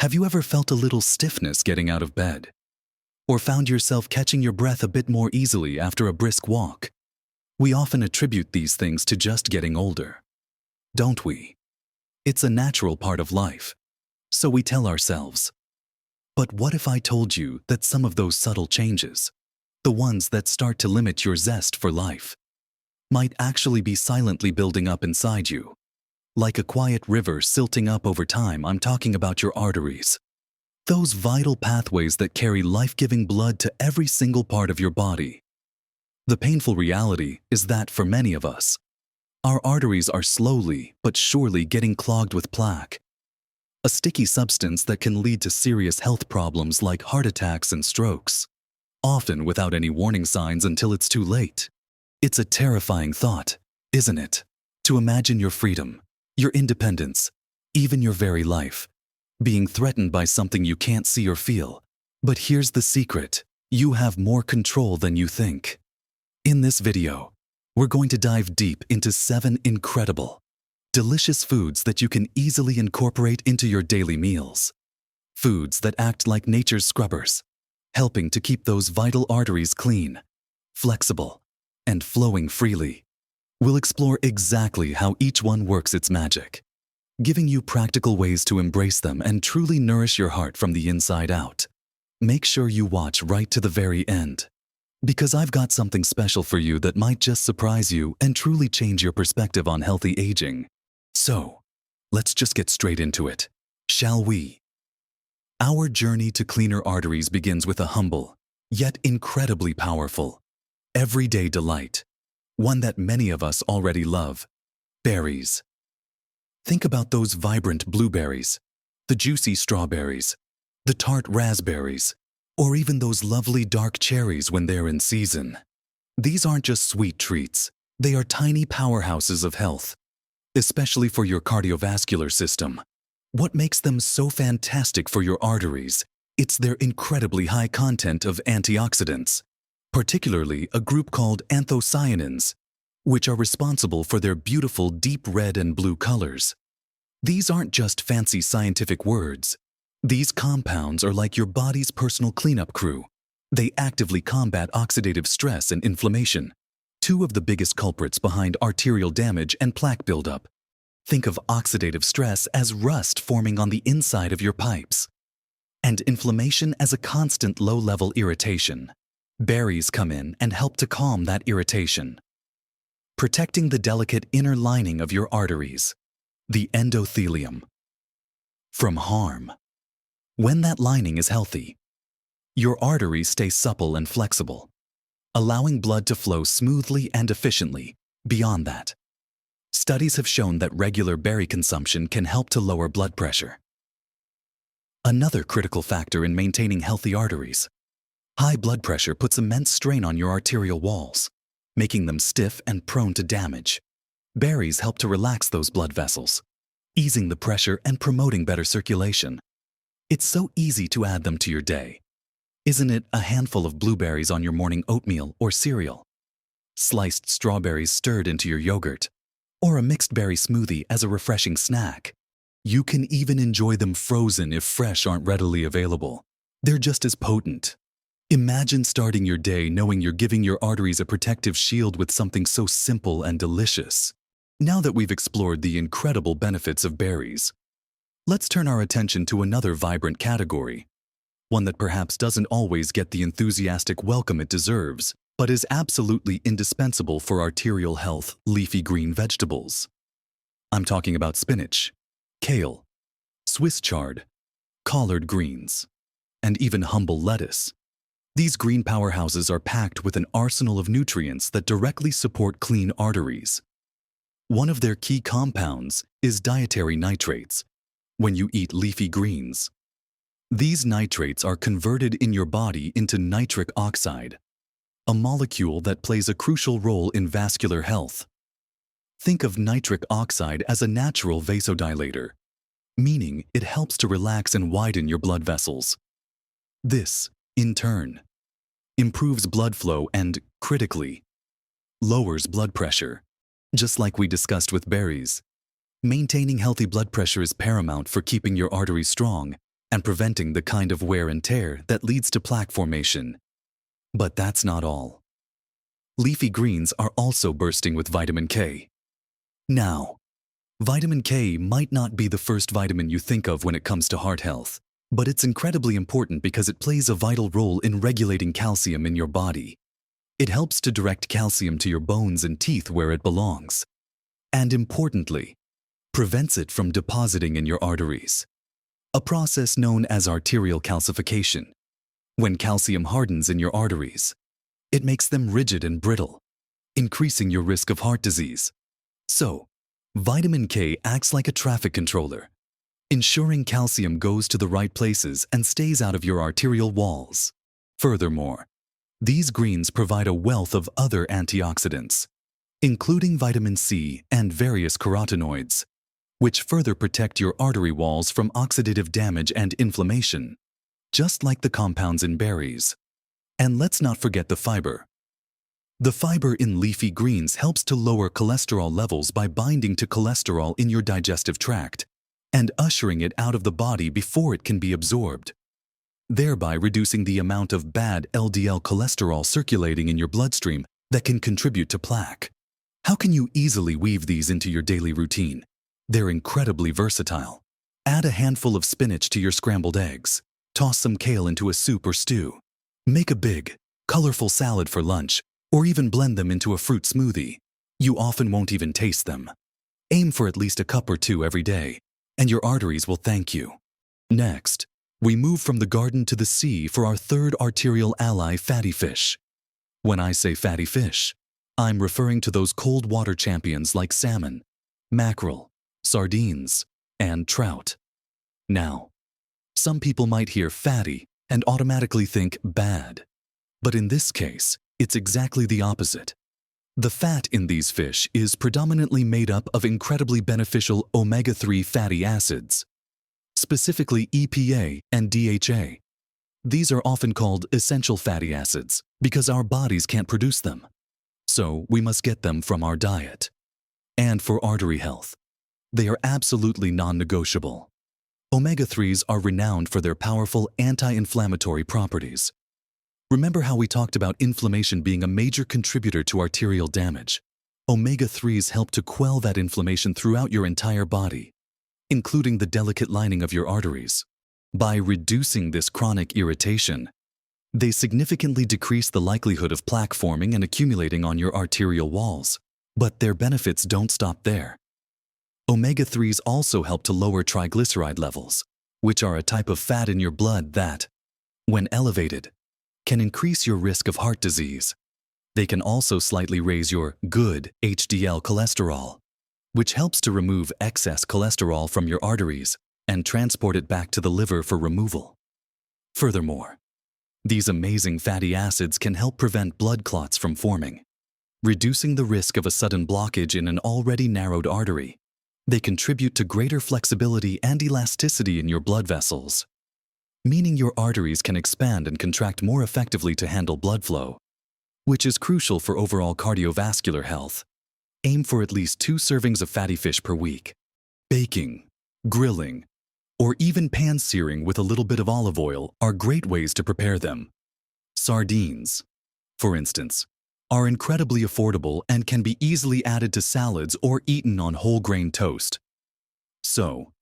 Have you ever felt a little stiffness getting out of bed? Or found yourself catching your breath a bit more easily after a brisk walk? We often attribute these things to just getting older, don't we? It's a natural part of life, so we tell ourselves. But what if I told you that some of those subtle changes, the ones that start to limit your zest for life, might actually be silently building up inside you? Like a quiet river silting up over time, I'm talking about your arteries. Those vital pathways that carry life-giving blood to every single part of your body. The painful reality is that for many of us, our arteries are slowly but surely getting clogged with plaque, a sticky substance that can lead to serious health problems like heart attacks and strokes, often without any warning signs until it's too late. It's a terrifying thought, isn't it? To imagine your freedom, your independence, even your very life, being threatened by something you can't see or feel. But here's the secret: you have more control than you think. In this video, we're going to dive deep into 7 incredible, delicious foods that you can easily incorporate into your daily meals. Foods that act like nature's scrubbers, helping to keep those vital arteries clean, flexible, and flowing freely. We'll explore exactly how each one works its magic, giving you practical ways to embrace them and truly nourish your heart from the inside out. Make sure you watch right to the very end, because I've got something special for you that might just surprise you and truly change your perspective on healthy aging. So, let's just get straight into it, shall we? Our journey to cleaner arteries begins with a humble, yet incredibly powerful, everyday delight. One that many of us already love: berries. Think about those vibrant blueberries, the juicy strawberries, the tart raspberries, or even those lovely dark cherries when they're in season. These aren't just sweet treats, they are tiny powerhouses of health, especially for your cardiovascular system. What makes them so fantastic for your arteries? It's their incredibly high content of antioxidants, particularly a group called anthocyanins, which are responsible for their beautiful deep red and blue colors. These aren't just fancy scientific words. These compounds are like your body's personal cleanup crew. They actively combat oxidative stress and inflammation, 2 of the biggest culprits behind arterial damage and plaque buildup. Think of oxidative stress as rust forming on the inside of your pipes, and inflammation as a constant low-level irritation. Berries come in and help to calm that irritation, protecting the delicate inner lining of your arteries, the endothelium, from harm. When that lining is healthy, your arteries stay supple and flexible, allowing blood to flow smoothly and efficiently. Beyond that, studies have shown that regular berry consumption can help to lower blood pressure. Another critical factor in maintaining healthy arteries: high blood pressure puts immense strain on your arterial walls, making them stiff and prone to damage. Berries help to relax those blood vessels, easing the pressure and promoting better circulation. It's so easy to add them to your day. Isn't it? A handful of blueberries on your morning oatmeal or cereal, sliced strawberries stirred into your yogurt, or a mixed berry smoothie as a refreshing snack. You can even enjoy them frozen if fresh aren't readily available. They're just as potent. Imagine starting your day knowing you're giving your arteries a protective shield with something so simple and delicious. Now that we've explored the incredible benefits of berries, let's turn our attention to another vibrant category, one that perhaps doesn't always get the enthusiastic welcome it deserves, but is absolutely indispensable for arterial health: leafy green vegetables. I'm talking about spinach, kale, Swiss chard, collard greens, and even humble lettuce. These green powerhouses are packed with an arsenal of nutrients that directly support clean arteries. One of their key compounds is dietary nitrates. When you eat leafy greens, these nitrates are converted in your body into nitric oxide, a molecule that plays a crucial role in vascular health. Think of nitric oxide as a natural vasodilator, meaning it helps to relax and widen your blood vessels. This, in turn, improves blood flow and, critically, lowers blood pressure. Just like we discussed with berries, maintaining healthy blood pressure is paramount for keeping your arteries strong and preventing the kind of wear and tear that leads to plaque formation. But that's not all. Leafy greens are also bursting with vitamin K. Now, vitamin K might not be the first vitamin you think of when it comes to heart health, but it's incredibly important because it plays a vital role in regulating calcium in your body. It helps to direct calcium to your bones and teeth where it belongs. And importantly, prevents it from depositing in your arteries, a process known as arterial calcification. When calcium hardens in your arteries, it makes them rigid and brittle, increasing your risk of heart disease. So, vitamin K acts like a traffic controller, ensuring calcium goes to the right places and stays out of your arterial walls. Furthermore, these greens provide a wealth of other antioxidants, including vitamin C and various carotenoids, which further protect your artery walls from oxidative damage and inflammation, just like the compounds in berries. And let's not forget the fiber. The fiber in leafy greens helps to lower cholesterol levels by binding to cholesterol in your digestive tract and ushering it out of the body before it can be absorbed, thereby reducing the amount of bad LDL cholesterol circulating in your bloodstream that can contribute to plaque. How can you easily weave these into your daily routine? They're incredibly versatile. Add a handful of spinach to your scrambled eggs. Toss some kale into a soup or stew. Make a big, colorful salad for lunch, or even blend them into a fruit smoothie. You often won't even taste them. Aim for at least a cup or two every day, and your arteries will thank you. Next, we move from the garden to the sea for our third arterial ally, fatty fish. When I say fatty fish, I'm referring to those cold water champions like salmon, mackerel, sardines, and trout. Now, some people might hear fatty and automatically think bad. But in this case, it's exactly the opposite. The fat in these fish is predominantly made up of incredibly beneficial omega-3 fatty acids, specifically EPA and DHA. These are often called essential fatty acids because our bodies can't produce them. So we must get them from our diet. And for artery health, they are absolutely non-negotiable. Omega-3s are renowned for their powerful anti-inflammatory properties. Remember how we talked about inflammation being a major contributor to arterial damage? Omega-3s help to quell that inflammation throughout your entire body, including the delicate lining of your arteries. By reducing this chronic irritation, they significantly decrease the likelihood of plaque forming and accumulating on your arterial walls. But their benefits don't stop there. Omega-3s also help to lower triglyceride levels, which are a type of fat in your blood that, when elevated, can increase your risk of heart disease. They can also slightly raise your good HDL cholesterol, which helps to remove excess cholesterol from your arteries and transport it back to the liver for removal. Furthermore, these amazing fatty acids can help prevent blood clots from forming, reducing the risk of a sudden blockage in an already narrowed artery. They contribute to greater flexibility and elasticity in your blood vessels, meaning your arteries can expand and contract more effectively to handle blood flow, which is crucial for overall cardiovascular health. Aim for at least 2 servings of fatty fish per week. Baking, grilling, or even pan-searing with a little bit of olive oil are great ways to prepare them. Sardines, for instance, are incredibly affordable and can be easily added to salads or eaten on whole grain toast. So,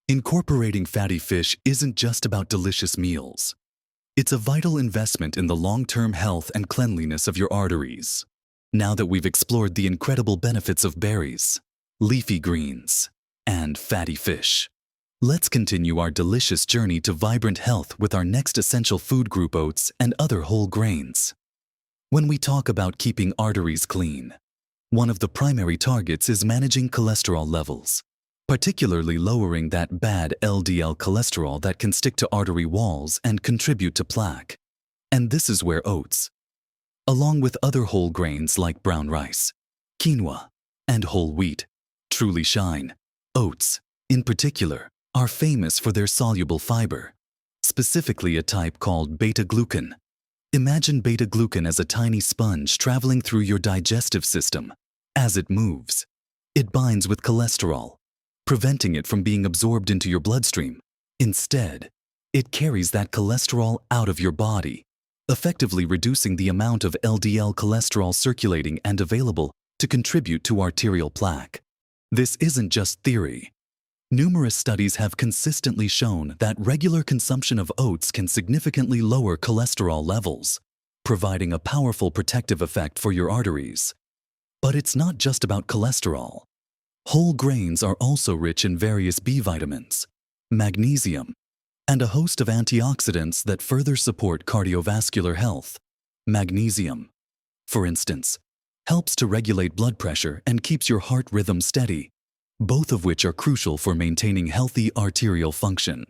incorporating fatty fish isn't just about delicious meals. It's a vital investment in the long-term health and cleanliness of your arteries. Now that we've explored the incredible benefits of berries, leafy greens, and fatty fish, let's continue our delicious journey to vibrant health with our next essential food group, oats and other whole grains. When we talk about keeping arteries clean, one of the primary targets is managing cholesterol levels, particularly lowering that bad LDL cholesterol that can stick to artery walls and contribute to plaque. And this is where oats, along with other whole grains like brown rice, quinoa, and whole wheat, truly shine. Oats, in particular, are famous for their soluble fiber, specifically a type called beta-glucan. Imagine beta-glucan as a tiny sponge traveling through your digestive system. As it moves, it binds with cholesterol, preventing it from being absorbed into your bloodstream. Instead, It carries that cholesterol out of your body, effectively reducing the amount of LDL cholesterol circulating and available to contribute to arterial plaque. This isn't just theory. Numerous studies have consistently shown that regular consumption of oats can significantly lower cholesterol levels, providing a powerful protective effect for your arteries. But it's not just about cholesterol. Whole grains are also rich in various B vitamins, magnesium, and a host of antioxidants that further support cardiovascular health. Magnesium, for instance, helps to regulate blood pressure and keeps your heart rhythm steady, both of which are crucial for maintaining healthy arterial function.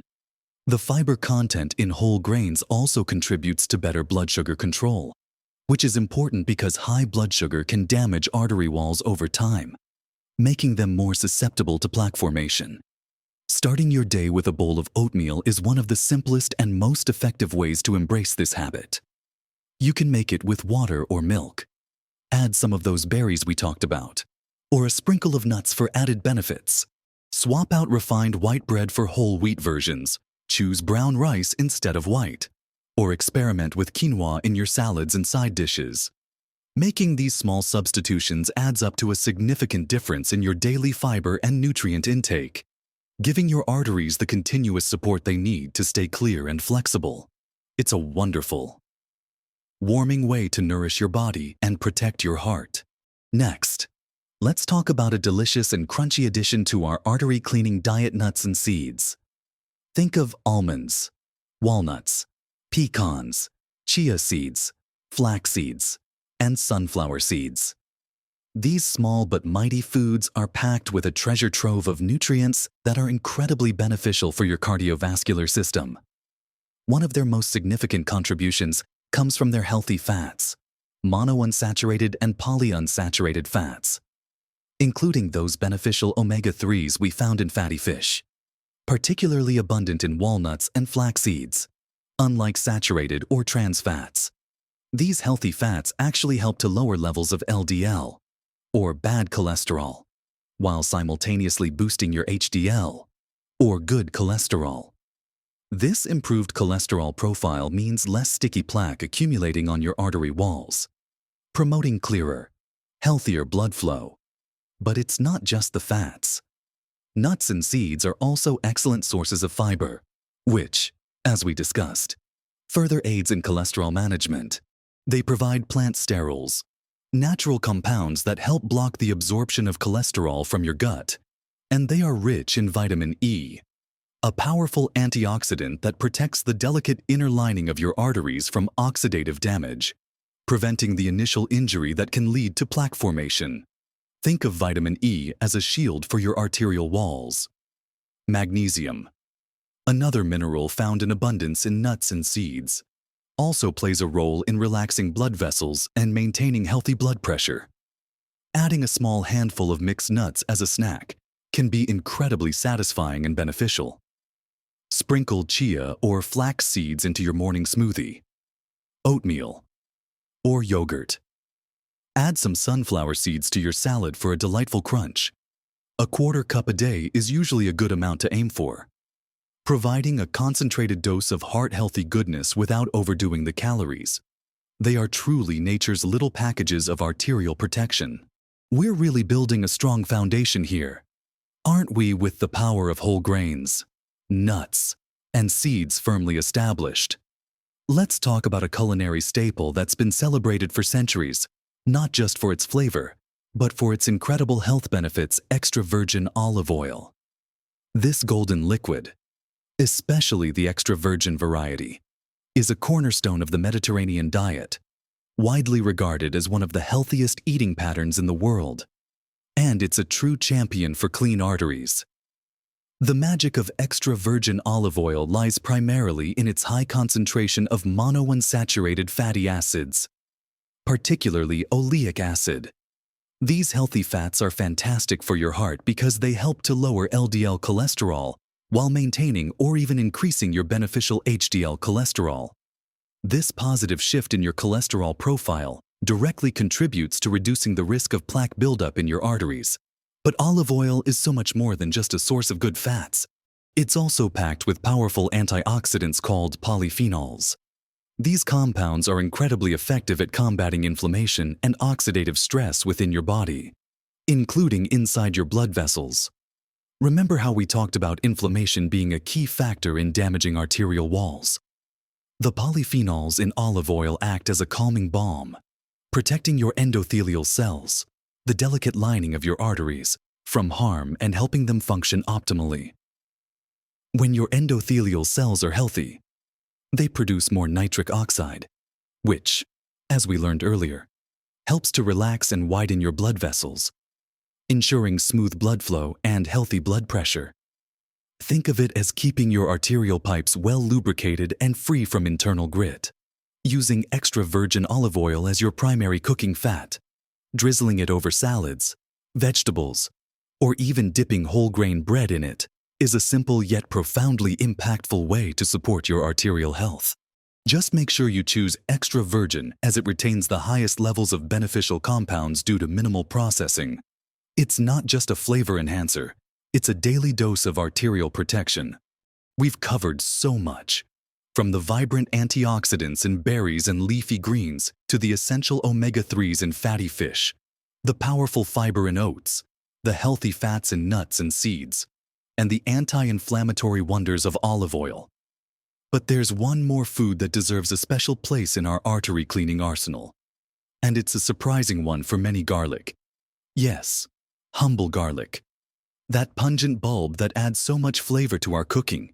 The fiber content in whole grains also contributes to better blood sugar control, which is important because high blood sugar can damage artery walls over time, making them more susceptible to plaque formation. Starting your day with a bowl of oatmeal is one of the simplest and most effective ways to embrace this habit. You can make it with water or milk. Add some of those berries we talked about, or a sprinkle of nuts for added benefits. Swap out refined white bread for whole wheat versions. Choose brown rice instead of white, or experiment with quinoa in your salads and side dishes. Making these small substitutions adds up to a significant difference in your daily fiber and nutrient intake, giving your arteries the continuous support they need to stay clear and flexible. It's a wonderful, warming way to nourish your body and protect your heart. Next, let's talk about a delicious and crunchy addition to our artery cleaning diet: nuts and seeds. Think of almonds, walnuts, pecans, chia seeds, flax seeds, and sunflower seeds. These small but mighty foods are packed with a treasure trove of nutrients that are incredibly beneficial for your cardiovascular system. One of their most significant contributions comes from their healthy fats, monounsaturated and polyunsaturated fats, including those beneficial omega-3s we found in fatty fish, particularly abundant in walnuts and flax seeds. Unlike saturated or trans fats, these healthy fats actually help to lower levels of LDL, or bad cholesterol, while simultaneously boosting your HDL, or good cholesterol. This improved cholesterol profile means less sticky plaque accumulating on your artery walls, promoting clearer, healthier blood flow. But it's not just the fats. Nuts and seeds are also excellent sources of fiber, which, as we discussed, further aids in cholesterol management. They provide plant sterols, natural compounds that help block the absorption of cholesterol from your gut, and they are rich in vitamin E, a powerful antioxidant that protects the delicate inner lining of your arteries from oxidative damage, preventing the initial injury that can lead to plaque formation. Think of vitamin E as a shield for your arterial walls. Magnesium, another mineral found in abundance in nuts and seeds, also plays a role in relaxing blood vessels and maintaining healthy blood pressure. Adding a small handful of mixed nuts as a snack can be incredibly satisfying and beneficial. Sprinkle chia or flax seeds into your morning smoothie, oatmeal, or yogurt. Add some sunflower seeds to your salad for a delightful crunch. A quarter cup a day is usually a good amount to aim for, providing a concentrated dose of heart-healthy goodness without overdoing the calories. They are truly nature's little packages of arterial protection. We're really building a strong foundation here, aren't we, with the power of whole grains, nuts, and seeds firmly established? Let's talk about a culinary staple that's been celebrated for centuries, not just for its flavor, but for its incredible health benefits: extra virgin olive oil. This golden liquid, especially the extra virgin variety, is a cornerstone of the Mediterranean diet, widely regarded as one of the healthiest eating patterns in the world, and it's a true champion for clean arteries. The magic of extra virgin olive oil lies primarily in its high concentration of monounsaturated fatty acids, particularly oleic acid. These healthy fats are fantastic for your heart because they help to lower LDL cholesterol while maintaining or even increasing your beneficial HDL cholesterol. This positive shift in your cholesterol profile directly contributes to reducing the risk of plaque buildup in your arteries. But olive oil is so much more than just a source of good fats. It's also packed with powerful antioxidants called polyphenols. These compounds are incredibly effective at combating inflammation and oxidative stress within your body, including inside your blood vessels. Remember how we talked about inflammation being a key factor in damaging arterial walls? The polyphenols in olive oil act as a calming balm, protecting your endothelial cells, the delicate lining of your arteries, from harm and helping them function optimally. When your endothelial cells are healthy, they produce more nitric oxide, which, as we learned earlier, helps to relax and widen your blood vessels, ensuring smooth blood flow and healthy blood pressure. Think of it as keeping your arterial pipes well lubricated and free from internal grit. Using extra virgin olive oil as your primary cooking fat, drizzling it over salads, vegetables, or even dipping whole grain bread in it is a simple yet profoundly impactful way to support your arterial health. Just make sure you choose extra virgin as it retains the highest levels of beneficial compounds due to minimal processing. It's not just a flavor enhancer, it's a daily dose of arterial protection. We've covered so much, from the vibrant antioxidants in berries and leafy greens to the essential omega-3s in fatty fish, the powerful fiber in oats, the healthy fats in nuts and seeds, and the anti-inflammatory wonders of olive oil. But there's one more food that deserves a special place in our artery cleaning arsenal. And it's a surprising one for many: garlic. Yes, humble garlic. That pungent bulb that adds so much flavor to our cooking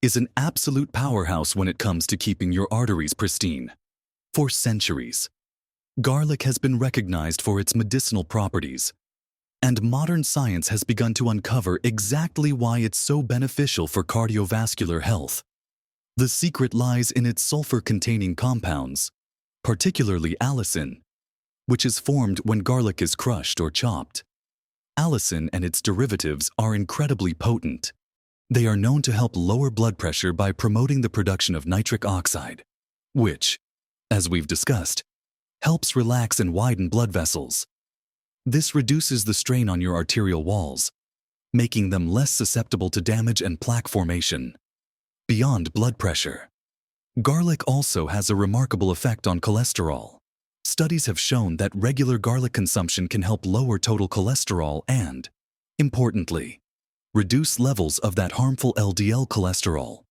is an absolute powerhouse when it comes to keeping your arteries pristine. For centuries, garlic has been recognized for its medicinal properties, and modern science has begun to uncover exactly why it's so beneficial for cardiovascular health. The secret lies in its sulfur-containing compounds, particularly allicin, which is formed when garlic is crushed or chopped. Allicin and its derivatives are incredibly potent. They are known to help lower blood pressure by promoting the production of nitric oxide, which, as we've discussed, helps relax and widen blood vessels. This reduces the strain on your arterial walls, making them less susceptible to damage and plaque formation. Beyond blood pressure, garlic also has a remarkable effect on cholesterol. Studies have shown that regular garlic consumption can help lower total cholesterol and, importantly, reduce levels of that harmful LDL cholesterol,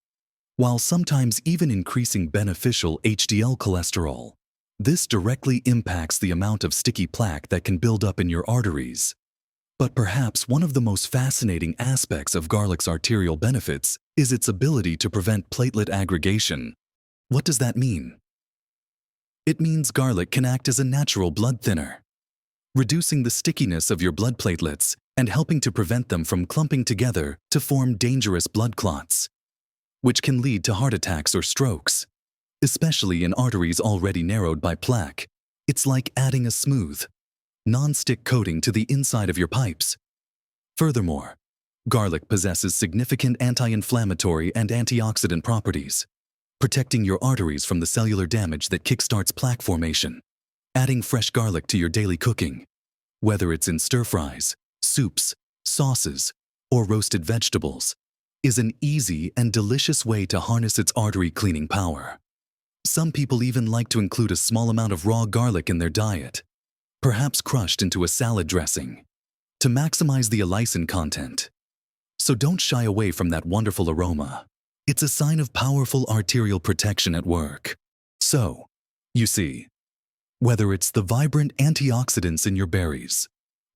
while sometimes even increasing beneficial HDL cholesterol. This directly impacts the amount of sticky plaque that can build up in your arteries. But perhaps one of the most fascinating aspects of garlic's arterial benefits is its ability to prevent platelet aggregation. What does that mean? It means garlic can act as a natural blood thinner, reducing the stickiness of your blood platelets and helping to prevent them from clumping together to form dangerous blood clots, which can lead to heart attacks or strokes. Especially in arteries already narrowed by plaque, it's like adding a smooth, non-stick coating to the inside of your pipes. Furthermore, garlic possesses significant anti-inflammatory and antioxidant properties, protecting your arteries from the cellular damage that kickstarts plaque formation. Adding fresh garlic to your daily cooking, whether it's in stir-fries, soups, sauces, or roasted vegetables, is an easy and delicious way to harness its artery cleaning power. Some people even like to include a small amount of raw garlic in their diet, perhaps crushed into a salad dressing, to maximize the allicin content. So don't shy away from that wonderful aroma. It's a sign of powerful arterial protection at work. So, you see, whether it's the vibrant antioxidants in your berries,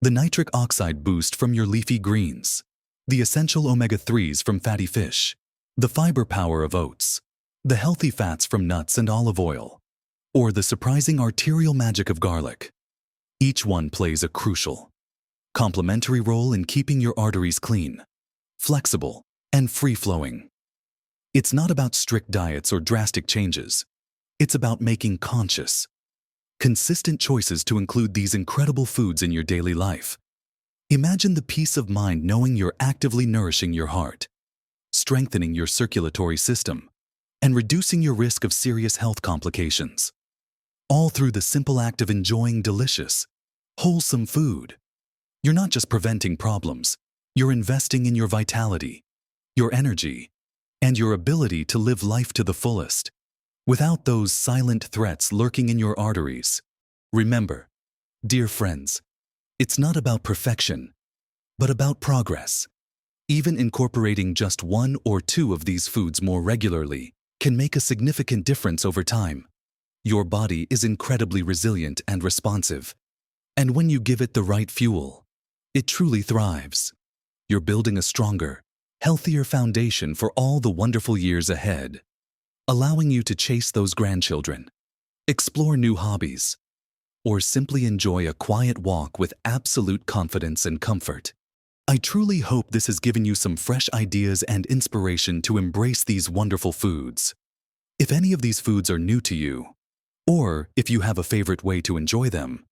the nitric oxide boost from your leafy greens, the essential omega-3s from fatty fish, the fiber power of oats, the healthy fats from nuts and olive oil, or the surprising arterial magic of garlic, each one plays a crucial, complementary role in keeping your arteries clean, flexible, and free-flowing. It's not about strict diets or drastic changes. It's about making conscious, consistent choices to include these incredible foods in your daily life. Imagine the peace of mind knowing you're actively nourishing your heart, strengthening your circulatory system, and reducing your risk of serious health complications, all through the simple act of enjoying delicious, wholesome food. You're not just preventing problems, you're investing in your vitality, your energy, and your ability to live life to the fullest, without those silent threats lurking in your arteries. Remember, dear friends, it's not about perfection, but about progress. Even incorporating just one or two of these foods more regularly can make a significant difference over time. Your body is incredibly resilient and responsive, and when you give it the right fuel, it truly thrives. You're building a stronger, healthier foundation for all the wonderful years ahead, allowing you to chase those grandchildren, explore new hobbies, or simply enjoy a quiet walk with absolute confidence and comfort. I truly hope this has given you some fresh ideas and inspiration to embrace these wonderful foods. If any of these foods are new to you, or if you have a favorite way to enjoy them,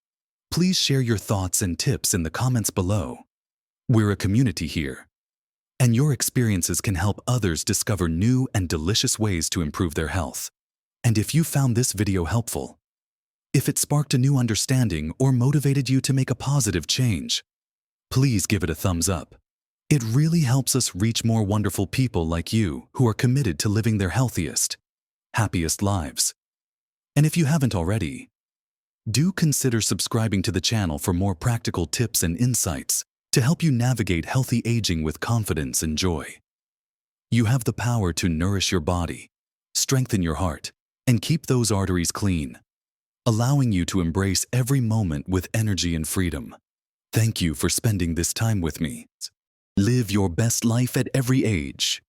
please share your thoughts and tips in the comments below. We're a community here, and your experiences can help others discover new and delicious ways to improve their health. And if you found this video helpful, if it sparked a new understanding or motivated you to make a positive change, please give it a thumbs up. It really helps us reach more wonderful people like you who are committed to living their healthiest, happiest lives. And if you haven't already, do consider subscribing to the channel for more practical tips and insights to help you navigate healthy aging with confidence and joy. You have the power to nourish your body, strengthen your heart, and keep those arteries clean, allowing you to embrace every moment with energy and freedom. Thank you for spending this time with me. Live your best life at every age.